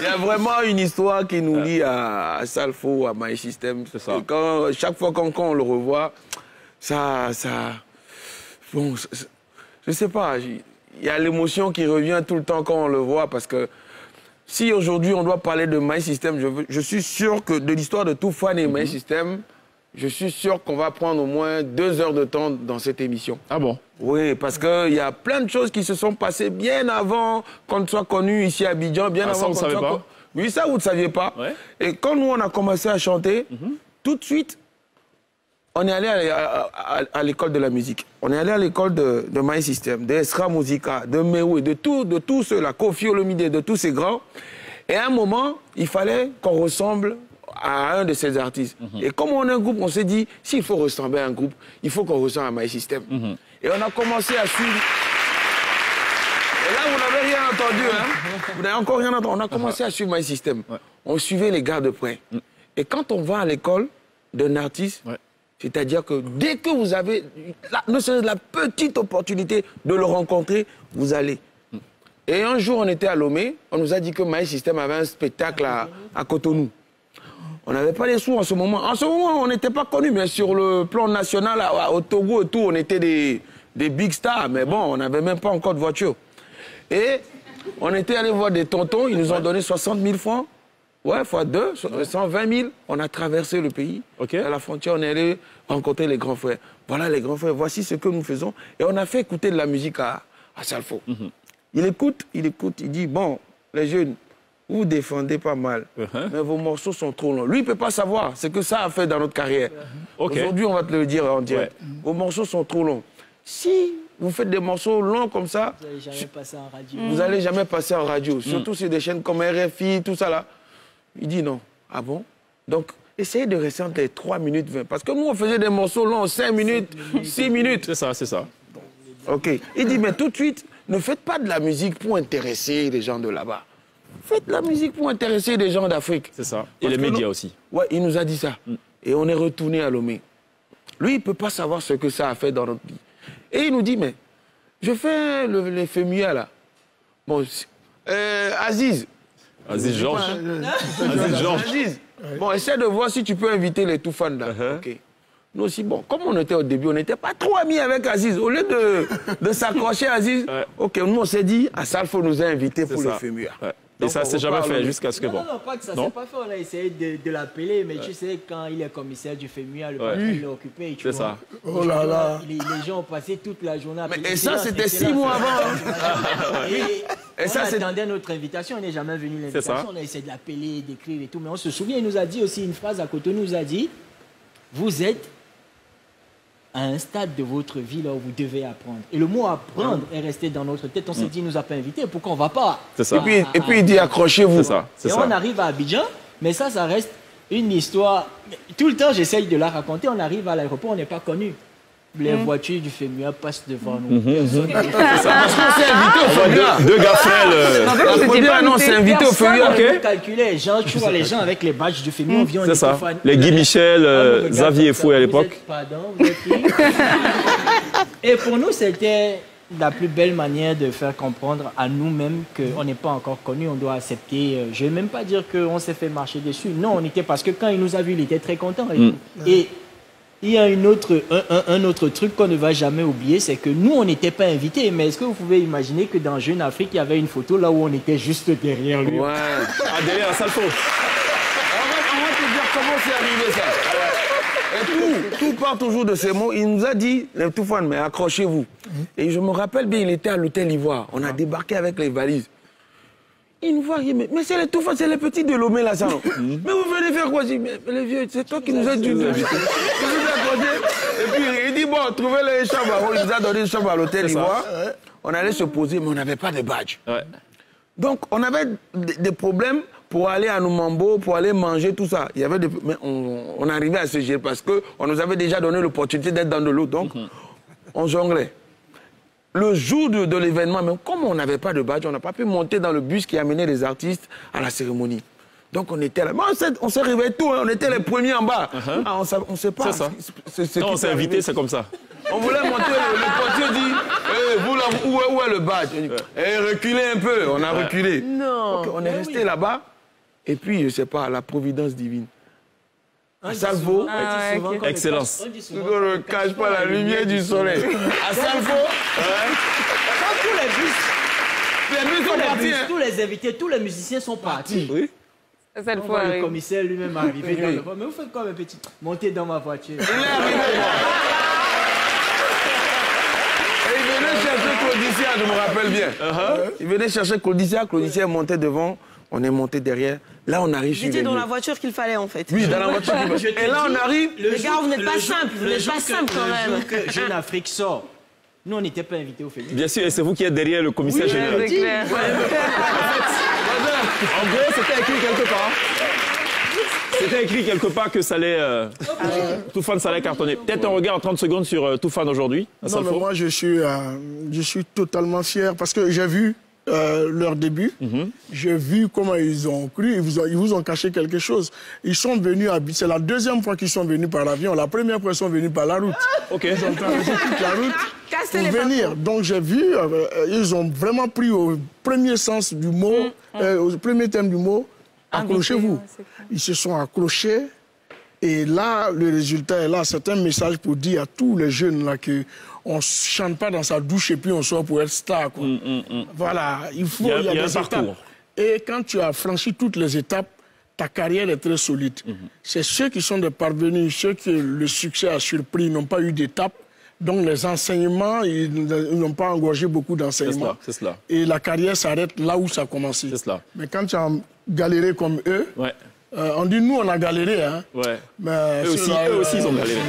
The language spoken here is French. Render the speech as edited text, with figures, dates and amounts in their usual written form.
Il y a vraiment une histoire qui nous lie à Salfo, à My System. C'est ça. Et chaque fois quand on le revoit, bon, je sais pas, il y a l'émotion qui revient tout le temps quand on le voit parce que si aujourd'hui on doit parler de My System, je suis sûr que de l'histoire de Toufan et My System, je suis sûr qu'on va prendre au moins 2 heures de temps dans cette émission. Ah bon? Oui, parce qu'il y a plein de choses qui se sont passées bien avant qu'on soit connu ici à Abidjan, bien avant ça, on ne savait pas. Oui, ça, vous ne saviez pas. Ouais. Et quand nous, on a commencé à chanter, tout de suite, on est allé à l'école de la musique. On est allé à l'école de My System, de Esra Musica, de Mewe, de tous ceux-là, Kofi Olomide, de tous ces grands. Et à un moment, il fallait qu'on ressemble à un de ces artistes. Et comme on est un groupe, on s'est dit, s'il faut ressembler à un groupe, il faut qu'on ressemble à My System. Et on a commencé à suivre. Et là, vous n'avez rien entendu, hein? Vous n'avez encore rien entendu. On a commencé à suivre My System. Ouais. On suivait les gars de près. Et quand on va à l'école d'un artiste, c'est-à-dire que dès que vous avez ne serait-ce la petite opportunité de le rencontrer, vous allez. Et un jour, on était à Lomé, on nous a dit que My System avait un spectacle à Cotonou. On n'avait pas les sous en ce moment. En ce moment, on n'était pas connus, mais sur le plan national, au Togo et tout, on était des big stars. Mais bon, on n'avait même pas encore de voiture. Et on était allé voir des tontons, ils nous ont donné 60 000 francs. Ouais, fois 2, 120 000. On a traversé le pays. À la frontière, on est allé rencontrer les grands frères. Voilà les grands frères, voici ce que nous faisons. Et on a fait écouter de la musique à Salfo. Il écoute, il dit, bon, les jeunes, vous défendez pas mal, mais vos morceaux sont trop longs. Lui, il ne peut pas savoir ce que ça a fait dans notre carrière. Aujourd'hui, on va te le dire en direct. Vos morceaux sont trop longs. Si vous faites des morceaux longs comme ça, vous n'allez jamais passer en radio. Vous n'allez jamais passer en radio. Surtout sur des chaînes comme RFI, tout ça là. Il dit non. Ah bon? Donc, essayez de rester entre les 3 minutes 20. Parce que nous, on faisait des morceaux longs, 5 minutes, 6 minutes. C'est ça, c'est ça. OK. Il dit, mais tout de suite, ne faites pas de la musique pour intéresser les gens de là-bas. Faites de la musique pour intéresser les gens d'Afrique. C'est ça. Et les médias aussi. Ouais, il nous a dit ça. Et on est retourné à Lomé. Lui, il ne peut pas savoir ce que ça a fait dans notre vie. Et il nous dit, mais je fais les FEMUA là. Bon, Aziz. Aziz Georges. Aziz Georges. Aziz. Bon, essaie de voir si tu peux inviter les tout fans là. OK. Nous aussi, bon, comme on était au début, on n'était pas trop amis avec Aziz. Au lieu de s'accrocher à Aziz, OK, nous on s'est dit, Salfo nous a invités pour les FEMUA. Et ça s'est jamais fait jusqu'à ce que Non, pas que ça s'est pas fait. On a essayé de l'appeler, mais tu sais, quand il est commissaire du FEMUA, le patron il est occupé. C'est ça. Oh là là. Les gens ont passé toute la journée à appeler. Et ça, c'était 6 mois avant. Et ça, on attendait notre invitation, on n'est jamais venu l'invitation. On a essayé de l'appeler, d'écrire et tout. Mais on se souvient, il nous a dit aussi une phrase à côté, il nous a dit, vous êtes à un stade de votre vie là où vous devez apprendre. Et le mot apprendre est resté dans notre tête. On s'est dit, il ne nous a pas invités, pourquoi on ne va pas? C'est ça. Et puis il dit, accrochez-vous. C'est ça. On arrive à Abidjan, mais ça reste une histoire. Tout le temps, j'essaye de la raconter. On arrive à l'aéroport, on n'est pas connu. Les voitures du FEMUA passent devant nous. Parce qu'on s'est invité au FEMUA. Deux gars frères. La première annonce, c'est invité au FEMUA. On calculait, tu vois les gens avec les badges du FEMUA, on vient, on C'est ça. Les Guy Michel, Xavier Fouet à l'époque. Pardon, vous êtes qui? Et pour nous, c'était la plus belle manière de faire comprendre à nous-mêmes qu'on n'est pas encore connus, on doit accepter. Je ne vais même pas dire qu'on s'est fait marcher dessus. Non, on était parce que quand il nous a vus, il était très content. Et il y a un autre truc qu'on ne va jamais oublier, c'est que nous, on n'était pas invités. Mais est-ce que vous pouvez imaginer que dans Jeune Afrique, il y avait une photo là où on était juste derrière lui? Ouais. Ah, derrière Salfo. On va te dire comment c'est arrivé ça. Et tout part toujours de ces mots. Il nous a dit, les tout fans, mais accrochez-vous. Et je me rappelle bien, il était à l'hôtel Ivoire. On a débarqué avec les valises. Il nous voit, il dit, mais c'est les tout fans, c'est les petits de Lomé là, ça. Non? Mais vous venez faire quoi? Je dis, mais les vieux, c'est toi qui nous as dit. Et puis il dit, bon, trouvez les chambres. Il nous a donné une chambre à l'hôtel Ivoire. On allait se poser, mais on n'avait pas de badge. Donc, on avait des problèmes pour aller à Noumambo, pour aller manger, tout ça. Il y avait mais on arrivait à se gérer parce qu'on nous avait déjà donné l'opportunité d'être dans de l'eau. Donc, on jonglait. Le jour de l'événement, même comme on n'avait pas de badge, on n'a pas pu monter dans le bus qui amenait les artistes à la cérémonie. Donc on était là. On s'est réveillé tout, hein. On était les premiers en bas. On ne sait pas. C'est ça. Non, on s'est invité, c'est comme ça. On voulait monter, le portier dit vous là, où est le badge? Reculez un peu. On a reculé. Non. Okay, on est resté là-bas. Et puis, je ne sais pas, la providence divine. À Salfo, excellence. On ne cache pas la lumière du soleil. À Salfo, tous les invités, tous les musiciens sont partis. Oui. Le commissaire lui-même est arrivé dans le voie. Mais vous faites quoi, mes petits? Montez dans ma voiture. Il est arrivé. Et il venait chercher Claudicia, je me rappelle bien. Il venait chercher Claudicia est monté devant, on est monté derrière. Là, on arrive sur les J'étais dans lieux. la voiture qu'il fallait, en fait. Oui, dans la voiture. Et là, on arrive. Les gars, vous n'êtes pas simples. Vous n'êtes pas simples, quand même. Le jour que Jeune Afrique sort, nous, on n'était pas invités au Félix. Bien sûr, et c'est vous qui êtes derrière le commissaire général. C'est clair. En gros, c'était écrit quelque part. C'était écrit quelque part que ça allait. Toufan, ça allait cartonner. Peut-être un regard en 30 secondes sur Toufan aujourd'hui. Non, mais moi, je suis totalement fier parce que j'ai vu leur début. J'ai vu comment ils ont cru. Ils vous ont caché quelque chose. Ils sont venus à... C'est la deuxième fois qu'ils sont venus par avion. La première fois, ils sont venus par la route. OK. Ils ont traversé toute la route Cassez pour les venir. Donc, j'ai vu, ils ont vraiment pris au premier sens du mot, au premier thème du mot, accrochez-vous. Ils se sont accrochés. Et là, le résultat est là. C'est un message pour dire à tous les jeunes là que on ne chante pas dans sa douche et puis on sort pour être star. Quoi. Voilà, il faut... Il y a des un parcours. étapes. Et quand tu as franchi toutes les étapes, ta carrière est très solide. C'est ceux qui sont des parvenus, ceux que le succès a surpris, n'ont pas eu d'étape. Donc les enseignements, ils n'ont pas engorgé beaucoup d'enseignements. C'est cela. Et la carrière s'arrête là où ça a commencé. C'est cela. Mais quand tu as galéré comme eux, Ouais. on dit nous on a galéré. Hein. Ouais. Mais Eux aussi, ils ont galéré.